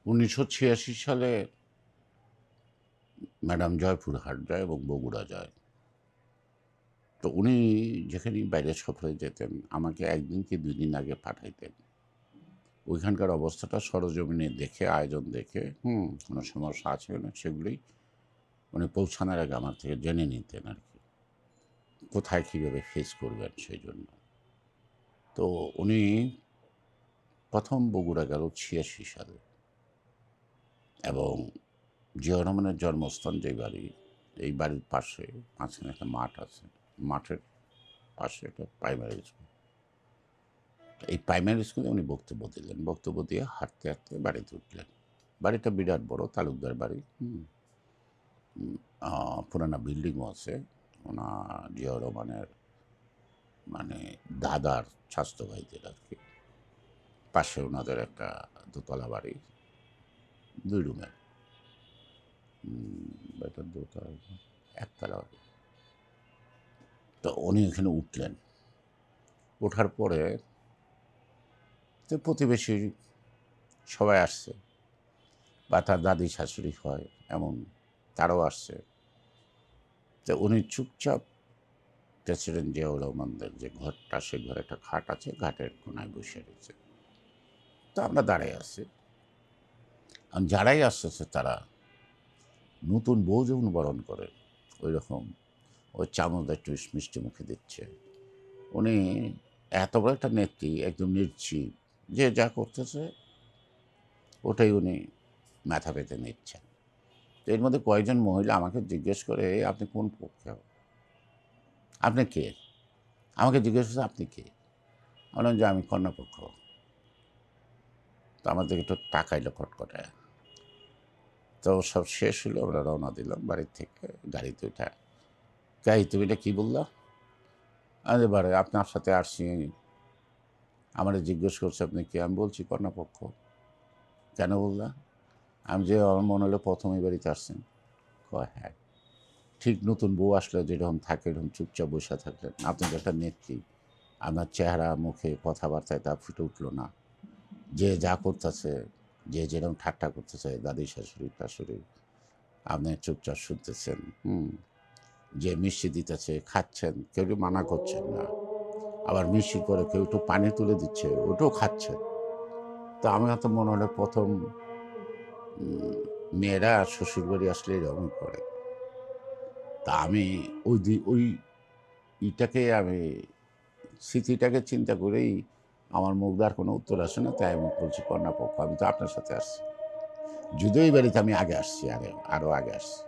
1986 সালে ম্যাডাম জয়পুরহাট যায় এবং বগুড়া যায়। তো উনি যেখানেই বাইরে সফরে যেতেন আমাকে ১ দিন কি ২ দিন আগে পাঠাইতেন। ওইখানকার অবস্থাটা সরেজমিনে দেখে, আয়োজন দেখে, কোনো সমস্যা আছে কিনা সেগুলোই উনি পৌঁছানোর আগে আমার থেকে জেনে নিতেন আরকি। কোথায় কীভাবে ফেস করবেন সেইজন্য। তো উনি ১ম বগুড়া গেল ৮৬ সালে এবং জিয়াউর রহমানের জন্মস্থান যে বাড়ি, এই বাড়ির পাশে মাঝখানে একটা মাঠ আছে। মাঠের পাশে একটা প্রাইমারি স্কুল। এই প্রাইমারি স্কুলে উনি বক্তব্য দিলেন। বক্তব্য দিয়ে হাঁটতে, হাঁটতে বাড়িতে উঠলেন। বাড়িটা বিরাট বড়, তালুকদার বাড়ি। পুরানা বিল্ডিংও আছে। জিয়াউর রহমানের মানে দাদার স্বাস্থ্য ভাইদের আরকি। পাশে ওনাদের একটা দোতলা বাড়ি, ২ রুমের। এটা দোতলা, একতলা বাড়ি। তো উনি এখানে উঠলেন। ওঠার পরে তো প্রতিবেশী সবাই আসছে বা তার দাদি শাশুড়ি হয় এমন তারাও আসছে। তো উনি চুপচাপ প্রেসিডেন্ট জিয়াউর রহমানদের যে ঘরটা, সে ঘরে একটা খাট আছে, ঘাটের কোনায় বসে রয়েছে। তো আমরা দাঁড়ায় আছি। যারাই আসতেছে তারা নতুন বউ যেমন বরণ করে ওই রকম ওই চামচ একটু মিষ্টি মুখে দিচ্ছে। উনি এত বড় একটা নেত্রী, একদম নির্জীব, যে যা করতেছে ওটাই উনি মাথা পেতে নিচ্ছেন। তো এর মধ্যে কয়েকজন মহিলা আমাকে জিজ্ঞেস করে, আপনি কোন পক্ষে? আপনি কে? আমাকে জিজ্ঞেস করছে, আপনি কে? আমি বললাম যে আমি কন্যাপক্ষ। তো আমার দিকে একটু তাকাইলো কটকটায়। তো সব শেষ হলো, আমরা রওনা দিলাম বাড়ির থেকে গাড়িতে উঠা। তাই তুমি এটা কী বললা? আরে বারে আপনার সাথে আসছি, আমারে জিজ্ঞেস করছে আপনি কে? আমি বলছি কন্যাপক্ষ। কেন বললা? আমি যে আমার মনে হলো ১ম এই বাড়িতে আসছেন। কয় হ্যাঁ। ঠিক নতুন বউ আসলে যেরকম থাকে এরকম চুপচাপ বসে থাকলেন। আপনি যে একটা নেত্রী, আপনার চেহারা, মুখে, কথাবার্তায় তা ফুটে উঠল না। যে যা করতেছে, যে যেরকম ঠাট্টা করতেছে, দাদি শাশুড়ি, আপনি চুপচাপ শুনতেছেন। যে মিষ্টি দিতেছে, খাচ্ছেন, কেউ মানা করছেন না। আবার মিষ্টির পরে কেউ একটু পানি তুলে দিচ্ছে, ওটাও খাচ্ছেন। তো আমার তো মনে হলো ১ম মেয়েরা শ্বশুরবাড়ি আসলে এরকমই করে। তা আমি ওই ইটাকে আমি স্মৃতিটাকে চিন্তা করেই আমার মুখ দিয়ে আর কোনো উত্তর আসে না। তাই আমি বলছি কন্যাপক্ষ, আমি তো আপনার সাথে আসছি। যদিও এই বাড়িতে আমি আগে আসছি, আরও আগে আসছি।